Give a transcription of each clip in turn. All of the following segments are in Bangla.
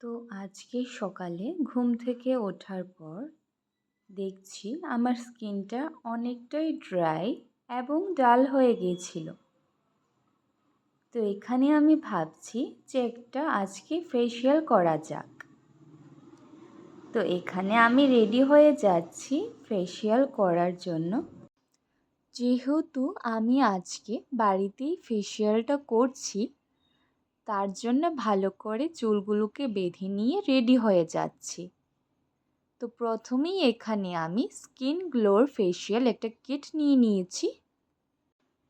তো আজকে সকালে ঘুম থেকে ওঠার পর দেখছি আমার স্কিনটা অনেকটাই ড্রাই এবং ডাল হয়ে গিয়েছিল। তো এখানে আমি ভাবছি যে একটা আজকে ফেসিয়াল করা যাক। তো এখানে আমি রেডি হয়ে যাচ্ছি ফেসিয়াল করার জন্য। যেহেতু আমি আজকে বাড়িতেই ফেসিয়ালটা করছি, তার জন্য ভালো করে চুলগুলোকে বেঁধে নিয়ে রেডি হয়ে যাচ্ছি। তো প্রথমেই এখানে আমি স্কিন গ্লোর ফেসিয়াল একটা কিট নিয়ে নিয়েছি।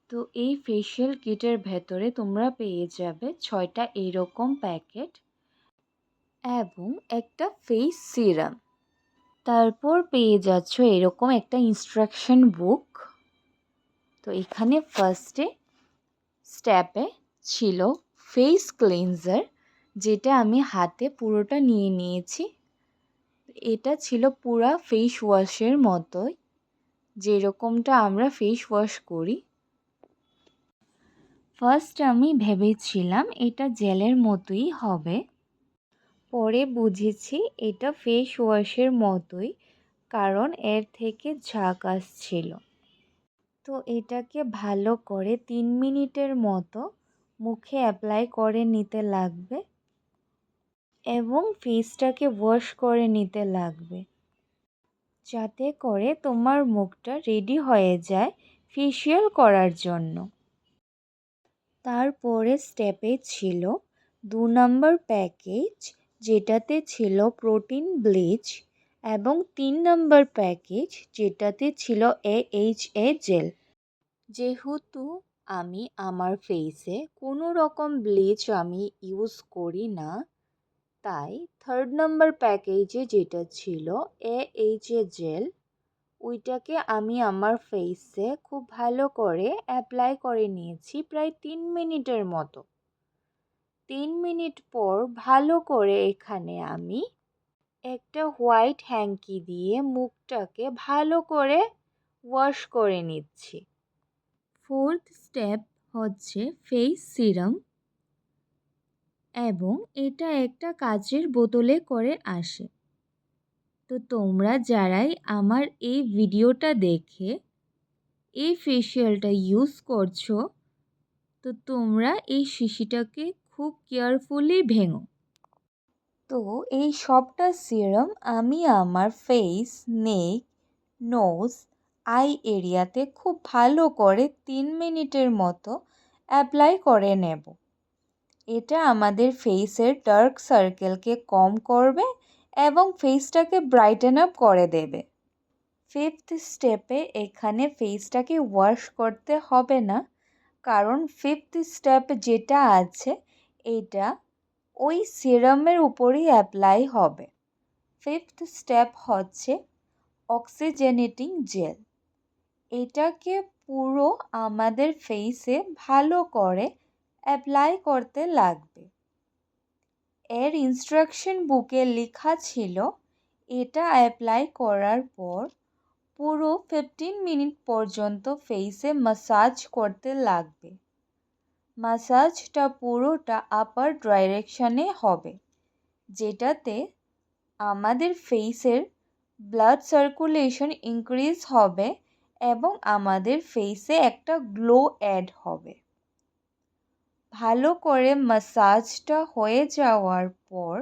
তো এই ফেসিয়াল কিটের ভেতরে তোমরা পেয়ে যাবে 6টা এরকম প্যাকেট এবং একটা ফেস সিরাম। তারপর পেয়ে যাচ্ছ এরকম একটা ইনস্ট্রাকশন বুক। তো এখানে ফার্স্টে স্টেপে ছিল ফেস ক্লিনজার, যেটা আমি হাতে পুরোটা নিয়ে নিয়েছি। এটা ছিল পুরা ফেস ওয়াশের মতোই, যেরকমটা আমরা ফেস ওয়াশ করি। ফার্স্ট আমি ভেবেছিলাম এটা জেলের মতোই হবে, পরে বুঝেছি এটা ফেস ওয়াশের মতোই, কারণ এর থেকে ঝাঁক আসছিল। তো এটাকে ভালো করে 3 মিনিটের মতো মুখে অ্যাপ্লাই করে নিতে লাগবে এবং ফেসটাকে ওয়াশ করে নিতে লাগবে, যাতে করে তোমার মুখটা রেডি হয়ে যায় ফেসিয়াল করার জন্য। তারপরে স্টেপে ছিল 2 নম্বর প্যাকেজ, যেটাতে ছিল প্রোটিন ব্লিচ, এবং 3 নম্বর প্যাকেজ, যেটাতে ছিল AHA জেল। যেহেতু আমি আমার ফেসে কোনো রকম ব্লিচ আমি ইউজ করি না, তাই 3rd নম্বর প্যাকেজে যেটা ছিল AHA জেল, ওইটাকে আমি আমার ফেসে খুব ভালো করে অ্যাপ্লাই করে নিয়েছি প্রায় 3 মিনিটের মতো। 3 মিনিট পর ভালো করে এখানে আমি একটা হোয়াইট হ্যাঙ্কি দিয়ে মুখটাকে ভালো করে ওয়াশ করে নিচ্ছি। 4th স্টেপ হচ্ছে ফেস সিরাম, এবং এটা একটা কাচের বোতলে করে আসে। তো তোমরা যারাই আমার এই ভিডিওটা দেখে এই ফেসিয়ালটা ইউজ করছো, তো তোমরা এই শিশিটাকে খুব কেয়ারফুলি ভেঙো। তো এই সবটা সিরাম আমি আমার ফেস, নেক, নোজ, আই এরিয়াতে খুব ভালো করে 3 মিনিটের মতো অ্যাপ্লাই করে নেব। এটা আমাদের ফেসের ডার্ক সার্কেলকে কম করবে এবং ফেসটাকে ব্রাইটেন আপ করে দেবে। 5th স্টেপে এখানে ফেসটাকে ওয়াশ করতে হবে না, কারণ 5th স্টেপ যেটা আছে এটা ওই সিরামের উপরেই অ্যাপ্লাই হবে। 5th স্টেপ হচ্ছে অক্সিজেনেটিং জেল। এটাকে পুরো আমাদের ফেসে ভালো করে অ্যাপ্লাই করতে লাগবে। এর ইনস্ট্রাকশন বুকে লেখা ছিল এটা অ্যাপ্লাই করার পর পুরো 15 মিনিট পর্যন্ত ফেসে ম্যাসাজ করতে লাগবে। ম্যাসাজটা পুরোটা আপার ডাইরেকশনে হবে, যেটাতে আমাদের ফেসের ব্লাড সার্কুলেশন ইনক্রিজ হবে এবং আমাদের ফেসে একটা গ্লো অ্যাড হবে। ভালো করে ম্যাসাজটা হয়ে যাওয়ার পর,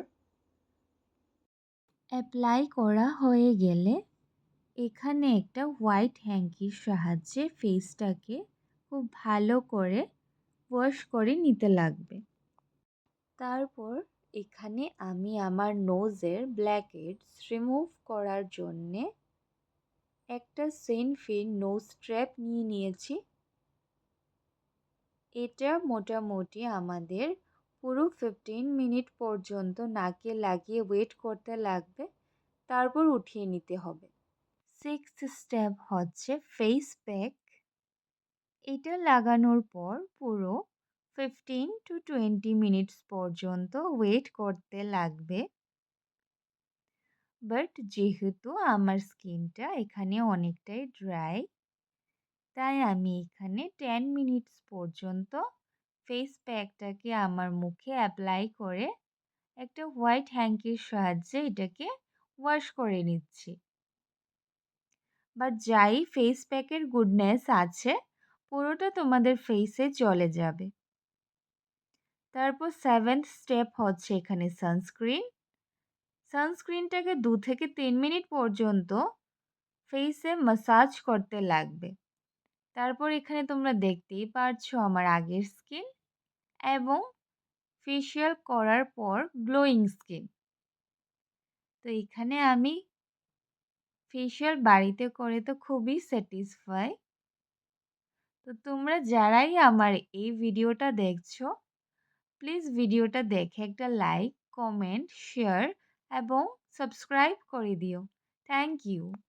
অ্যাপ্লাই করা হয়ে গেলে এখানে একটা হোয়াইট হ্যাঙ্কির সাহায্যে ফেসটাকে খুব ভালো করে ওয়াশ করে নিতে লাগবে। তারপর এখানে আমি আমার নোজের ব্ল্যাকহেডস রিমুভ করার জন্যে একটা সেনফিন নোজ স্ট্র্যাপ নিয়ে নিয়েছি। এটা মোটামুটি আমাদের পুরো 15 মিনিট পর্যন্ত নাকে লাগিয়ে ওয়েট করতে লাগবে, তারপর উঠিয়ে নিতে হবে। 6th স্টেপ হচ্ছে ফেস প্যাক। এটা লাগানোর পর পুরো 15 to 20 মিনিটস পর্যন্ত ওয়েট করতে লাগবে। বাট যেহেতু আমার স্কিনটা এখানে অনেকটাই ড্রাই, তাই আমি এখানে 10 মিনিটস পর্যন্ত ফেস প্যাকটাকে আমার মুখে অ্যাপ্লাই করে একটা হোয়াইট হ্যাঙ্কির সাহায্যে এটাকে ওয়াশ করে নিচ্ছি। বাট যাই ফেস প্যাকের গুডনেস আছে পুরোটা তোমাদের ফেসে চলে যাবে। তারপর 7th স্টেপ হচ্ছে এখানে সানস্ক্রিন। সানস্ক্রিনটাকে 2 থেকে 3 মিনিট পর্যন্ত ফেসে ম্যাসাজ করতে লাগবে। তারপর এখানে তোমরা দেখতেই পারছো আমার আগের স্কিন এবং ফেসিয়াল করার পর গ্লোয়িং স্কিন। তো এখানে আমি ফেসিয়াল বাড়িতে করে তো খুবই স্যাটিসফাই। তো তোমরা যারাই আমার এই ভিডিওটা দেখছো প্লিজ ভিডিওটা দেখে একটা লাইক, কমেন্ট, শেয়ার এবং সাবস্ক্রাইব করে দিও। Thank you.